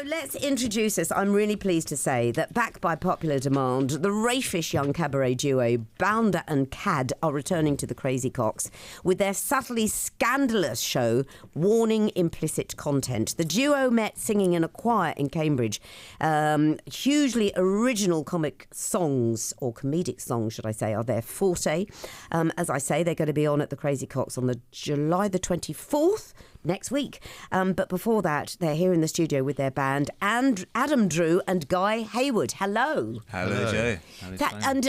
let's introduce us. I'm really pleased to say that, backed by popular demand, the raffish young cabaret duo Bounder and Cad are returning to the Crazy Cocks with their subtly scandalous show, Warning Implicit Content. The duo met singing in a choir in Cambridge. Hugely original comic songs, or comedic songs, should I say, are their forte. As I say, they're going to be on at the Crazy Cocks on July the 24th. Next week. But before that, they're here in the studio with their band, and Adam Drew and Guy Hayward. Hello. Hello, Joe.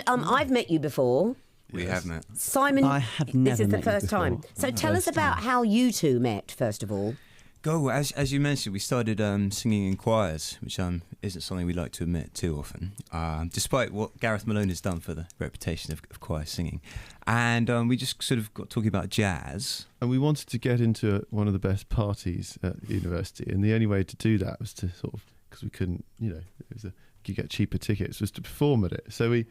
I've met you before. We have met. Simon, I have never this is the met first you time. before. So tell us about how you two met, first of all. As you mentioned, we started singing in choirs, which isn't something we like to admit too often, despite what Gareth Malone has done for the reputation of choir singing. And we just sort of got talking about jazz. And we wanted to get into one of the best parties at university, and the only way to do that was to sort of, because we couldn't, you get cheaper tickets, was to perform at it. So we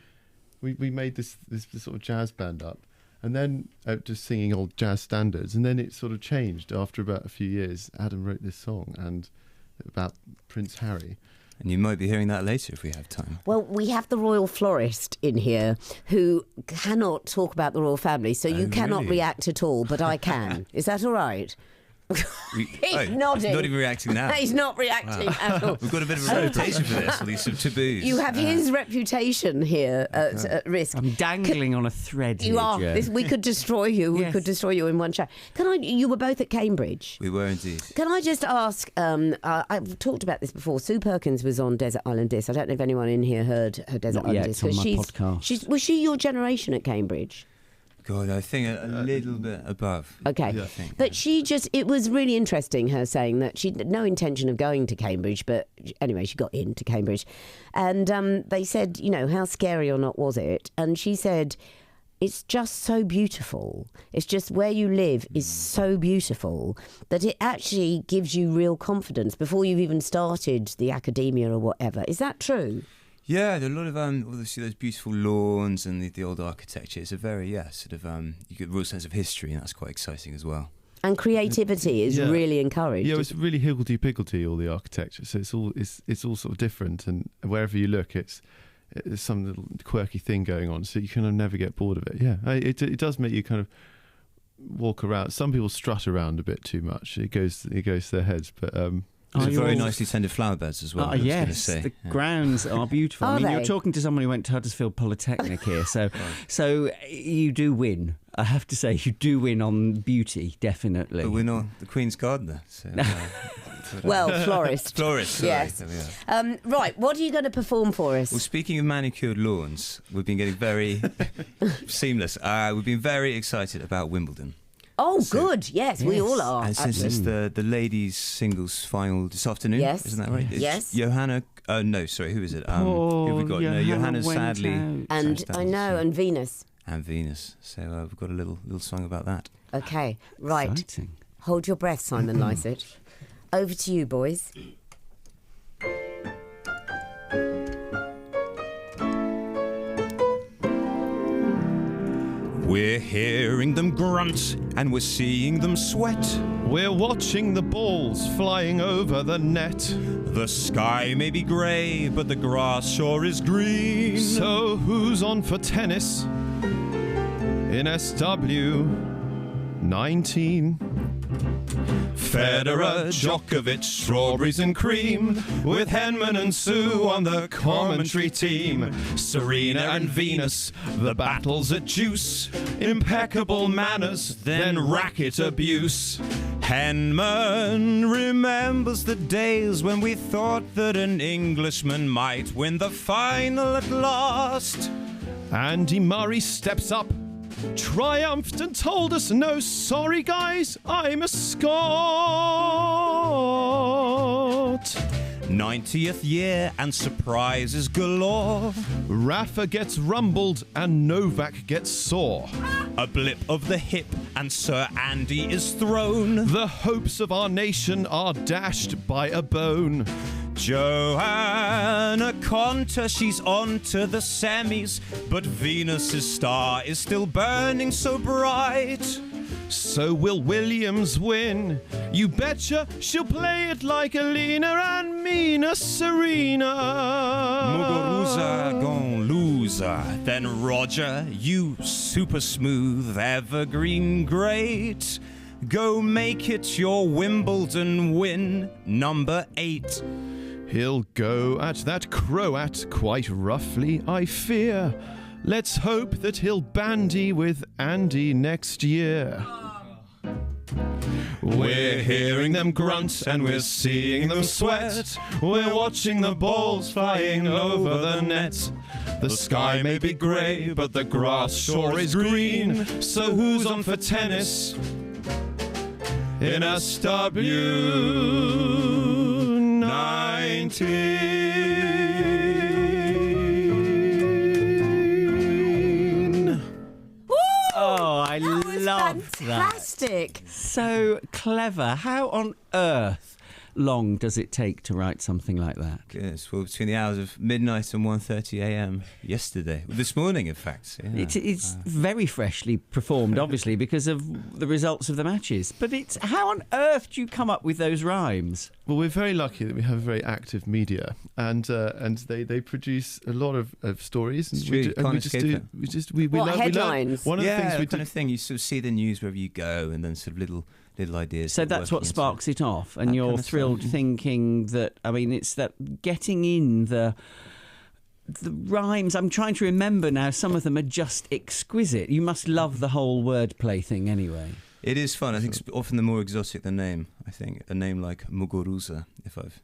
made this sort of jazz band up. And then just singing old jazz standards. And then it sort of changed after about a few years. Adam wrote this song about Prince Harry. And you might be hearing that later if we have time. Well, we have the royal florist in here who cannot talk about the royal family, so you cannot really? react at all, but I can. Is that all right? He's nodding. He's not even reacting now. He's not reacting at all. We've got a bit of a reputation for this, all these sort of taboos. You have his reputation here at risk. I'm dangling on a thread. You here, are. Joe. We could destroy you. Yes. We could destroy you in one shot. You were both at Cambridge. We were indeed. Can I just ask, I've talked about this before, Sue Perkins was on Desert Island Disc. I don't know if anyone in here heard her Desert Not Island yet, Disc. on my podcast. Was she your generation at Cambridge? God, I think a little bit above. Okay. Yeah, I think, but it was really interesting, her saying that she had no intention of going to Cambridge, but anyway, she got into Cambridge. And they said, how scary or not was it? And she said, it's just so beautiful. It's just where you live is so beautiful that it actually gives you real confidence before you've even started the academia or whatever. Is that true? Yeah, there are a lot of obviously those beautiful lawns and the old architecture. It's a very you get a real sense of history, and that's quite exciting as well. And creativity is really encouraged. Yeah, it's really higgledy-piggledy, all the architecture. So it's all sort of different, and wherever you look, there's some little quirky thing going on. So you kind of never get bored of it. Yeah, it does make you kind of walk around. Some people strut around a bit too much. It goes to their heads, but. There's very nicely tended flower beds as well. Yes, the grounds are beautiful. I mean, you're talking to someone who went to Huddersfield Polytechnic here, so you do win. I have to say, you do win on beauty, definitely. But we're not the Queen's gardener. So, well, florist. Florist, sorry. Yes. There we are. Right, what are you going to perform for us? Well, speaking of manicured lawns, we've been getting very seamless. We've been very excited about Wimbledon. Oh, good. Yes, we all are. And since it's the ladies' singles final this afternoon, isn't that right? Yes. Johanna. No, sorry. Who is it? Who have we got? No, Johanna's sadly. And I know, and Venus. And Venus. So we've got a little song about that. Okay, right. Exciting. Hold your breath, Simon Lycett. Over to you, boys. We're hearing them grunt and we're seeing them sweat. We're watching the balls flying over the net. The sky may be grey, but the grass sure is green. So who's on for tennis in SW 19? Federer, Djokovic, strawberries and cream, with Henman and Sue on the commentary team. Serena and Venus, the battles at deuce. Impeccable manners, then racket abuse. Henman remembers the days when we thought that an Englishman might win the final at last. Andy Murray steps up, triumphed and told us, no, sorry guys, I'm a Scot. 90th year and surprises galore. Rafa gets rumbled and Novak gets sore. A blip of the hip and Sir Andy is thrown. The hopes of our nation are dashed by a bone. Johanna Konta, she's on to the semis, but Venus's star is still burning so bright. So will Williams win? You betcha she'll play it like Alina and Mina Serena. Muguruza gon' loser. Then Roger, you super smooth, evergreen great. Go make it your Wimbledon win, number 8. He'll go at that Croat quite roughly, I fear. Let's hope that he'll bandy with Andy next year. We're hearing them grunt and we're seeing them sweat. We're watching the balls flying over the net. The sky may be grey, but the grass sure is green. So who's on for tennis in SW19? Oh, I love fantastic. that. So clever. How on earth long does it take to write something like that? Yes, well, between the hours of midnight and 1:30 a.m. yesterday. This morning, in fact. Yeah. It's very freshly performed, obviously, because of the results of the matches. But it's how on earth do you come up with those rhymes? Well, we're very lucky that we have very active media, and they produce a lot of stories. And It's true, we love headlines? One of the things we that kind of thing. You sort of see the news wherever you go, and then sort of little ideas. So that's what sparks it off, and you're kind of thrilled thinking that, I mean, it's that getting in the rhymes. I'm trying to remember now, some of them are just exquisite. You must love the whole wordplay thing anyway. It is fun. I think it's often the more exotic the name. I think a name like Muguruza, if I've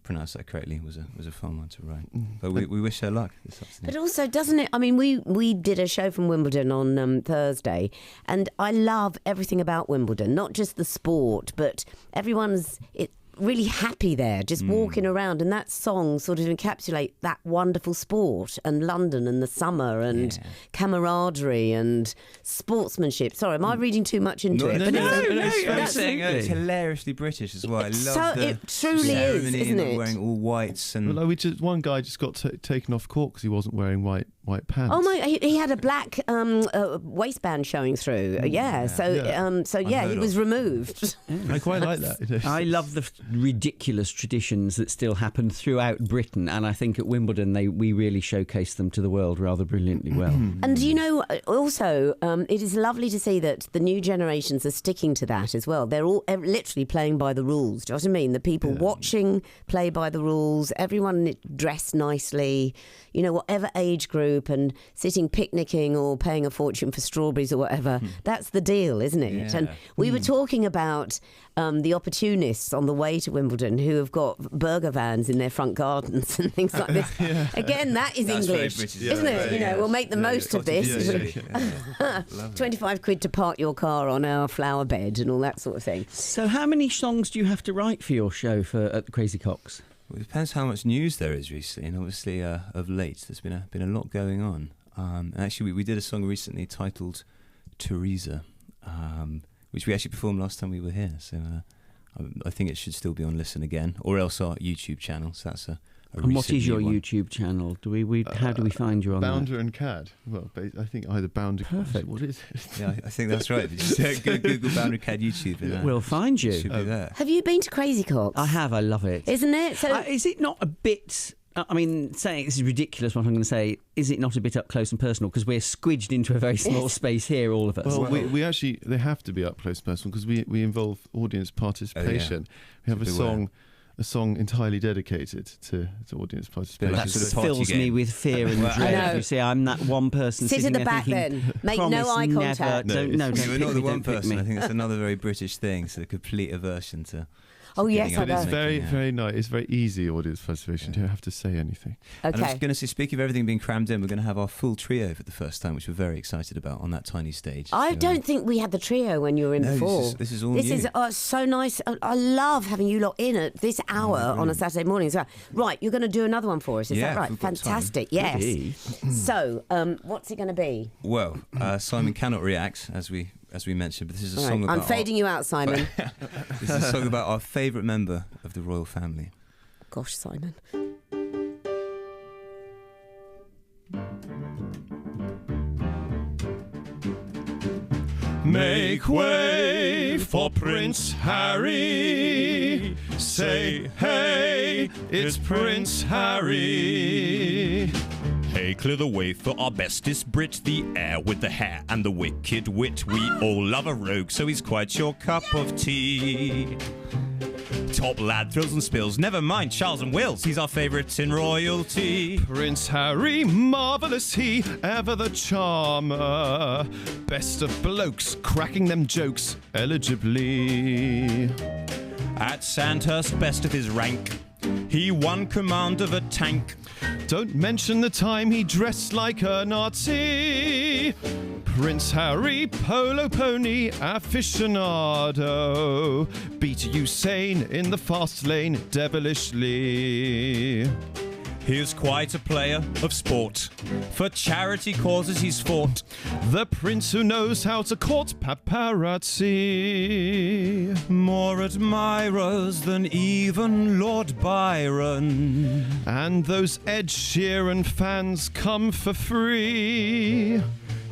pronounced that correctly, was a fun one to write. But we wish her luck this afternoon. But also, doesn't it? I mean, we did a show from Wimbledon on Thursday, and I love everything about Wimbledon, not just the sport, but everyone's really happy there, just walking around, and that song sort of encapsulate that wonderful sport and London and the summer and camaraderie and sportsmanship. Sorry, am I reading too much into it? It's hilariously British as well. I love it truly is, isn't it? Wearing all whites and one guy just got taken off court because he wasn't wearing white pants. Oh my! He had a black waistband showing through. He was removed. I quite like that. I love the ridiculous traditions that still happen throughout Britain, and I think at Wimbledon we really showcase them to the world rather brilliantly well. And you know, also, it is lovely to see that the new generations are sticking to that as well. They're all literally playing by the rules. Do you know what I mean? The people watching play by the rules. Everyone dressed nicely. You know, whatever age group, and sitting picnicking or paying a fortune for strawberries or whatever. That's the deal, isn't it? Yeah. And we were talking about the opportunists on the way to Wimbledon who have got burger vans in their front gardens and things like this. Again, that's English, isn't it? You know, we'll make the most of this. 25 quid to park your car on our flower bed and all that sort of thing. So how many songs do you have to write for your show at the Crazy Cocks? Well, it depends how much news there is recently, and obviously of late there's been a lot going on. Actually, we did a song recently titled Teresa, which we actually performed last time we were here. So I think it should still be on Listen Again, or else our YouTube channel. So that's a and what is your one. YouTube channel? How do we find you on Bounder and Cad. Well, I think either Bounder. Perfect. What is it? Yeah, I think that's right. Did you say Google Bounder Cad YouTube? And We'll find you. Should be there. Have you been to Crazy Cocks? I have. I love it. Isn't it? So is it not a bit? I mean, saying this is ridiculous. What I'm going to say, is it not a bit up close and personal? Because we're squidged into a very small space here, all of us. Well, we actually they have to be up close and personal because we involve audience participation. We have a song entirely dedicated to audience participation. That sort of fills me with fear and dread. You see, I'm that one person sit sitting at the there back thinking, then. Make no eye contact. Don't You're not pick the me, one don't pick person. me. I think that's another very British thing. So the complete aversion to. Oh yes, I But it's know. very nice. It's very easy audience participation. You don't have to say anything. And I was Okay. going to say, speaking of everything being crammed in, we're going to have our full trio for the first time, which we're very excited about on that tiny stage. I So, don't think we had the trio when you were in No, before. this is all This new. is so nice. I love having you lot in at this hour on a Saturday morning as well. Right, you're going to do another one for us, is Yeah, that right? if we've got time. Fantastic, yes. Goody. So, what's it going to be? Well, Simon cannot react, as we mentioned, but this is a All song right, about. I'm fading you out, Simon. This is a song about our favourite member of the royal family. Gosh, Simon. Make way for Prince Harry. Say, hey, it's Prince Harry. Hey, clear the way for our bestest Brit, the heir with the hair and the wicked wit. We all love a rogue, so he's quite your cup of tea. Top lad, thrills and spills, never mind Charles and Wills, he's our favourite in royalty. Prince Harry, marvellous he, ever the charmer. Best of blokes, cracking them jokes eligibly. At Sandhurst, best of his rank, he won command of a tank. Don't mention the time he dressed like a Nazi. Prince Harry, polo pony aficionado. Beat Usain in the fast lane devilishly. He's quite a player of sport. For charity causes he's fought. The prince who knows how to court paparazzi. More admirers than even Lord Byron. And those Ed Sheeran fans come for free.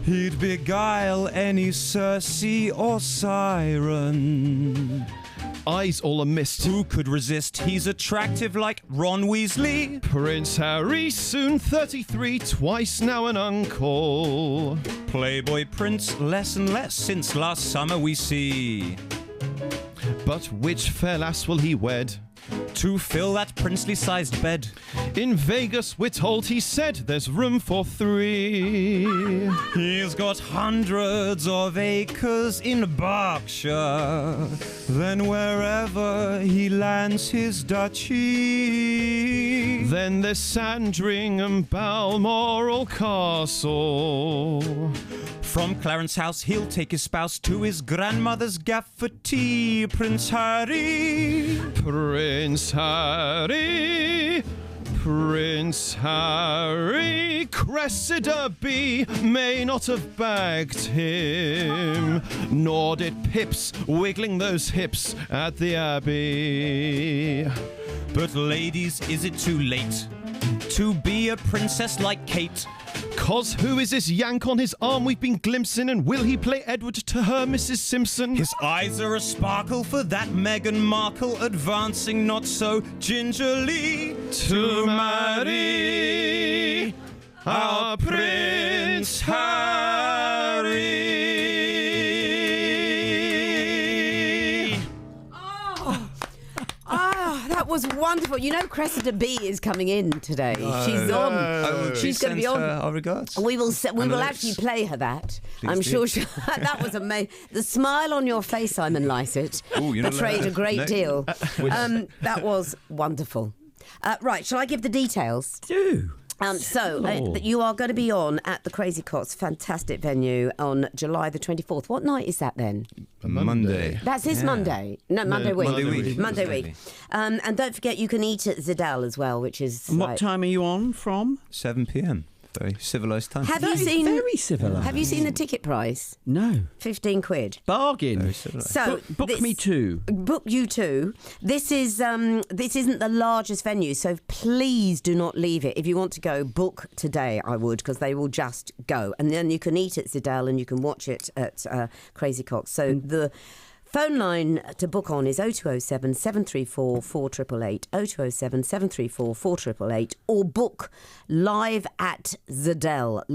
He'd beguile any Cersei or Siren. Eyes all a-mist. Who could resist? He's attractive like Ron Weasley. Prince Harry, soon 33, twice now an uncle. Playboy prince, less and less since last summer we see. But which fair lass will he wed? To fill that princely-sized bed. In Vegas, we're told he said there's room for 3. He's got hundreds of acres in Berkshire. Then wherever he lands his duchy. Then there's Sandringham, Balmoral Castle. From Clarence House, he'll take his spouse to his grandmother's gaff for tea. Prince Harry. Prince Harry. Prince Harry. Cressida B may not have bagged him, nor did Pips wiggling those hips at the Abbey. But ladies, is it too late to be a princess like Kate? 'Cause who is this yank on his arm we've been glimpsing, and will he play Edward to her Mrs. Simpson? His eyes are a sparkle for that Meghan Markle, advancing not so gingerly to marry our Prince Harry. That was wonderful. You know, Cressida B is coming in today. She's on. She's going to be on. Our regards. We will actually play her that. I'm sure that was amazing. The smile on your face, Simon Lycett, betrayed a great deal. That was wonderful. Right, shall I give the details? Do. You are going to be on at the Crazy Cots, fantastic venue, on July the 24th. What night is that then? Monday. That's this Monday. No, Monday week. Monday week. And don't forget, you can eat at Zidal as well, which is... And what time are you on from? 7 p.m. Very civilised time. Have you seen... Very civilised. Have you seen the ticket price? No. 15 quid. Bargain. So book me too. Book you too. This isn't the largest venue, so please do not leave it. If you want to go, book today, I would, because they will just go. And then you can eat at Zidal and you can watch it at Crazy Cox. So the phone line to book on is 0207 734 4888, 0207 734 4888, or book live at Zidal.com.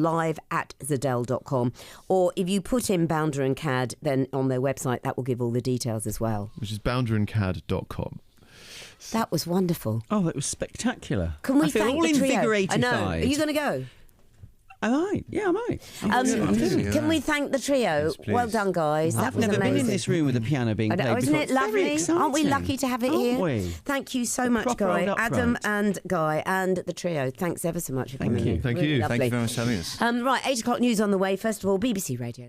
Or if you put in Bounder and Cad, then on their website, that will give all the details as well. Which is bounderandcad.com. That was wonderful. Oh, that was spectacular. Can we I feel thank all the trio? invigorated. I know. Are you going to go? I might. Yeah, I might. Can we thank the trio? Yes, well done, guys. That I've was never amazing. been in this room with the piano being played Isn't before. it lovely? It's very Aren't we exciting. lucky to have it Aren't here? we? Thank you so much, Proper Guy. old Adam upfront. and Guy and the trio. Thanks ever so much for coming in. Thank Really you. lovely. Thank you very much for having us. Right, 8 o'clock news on the way. First of all, BBC Radio.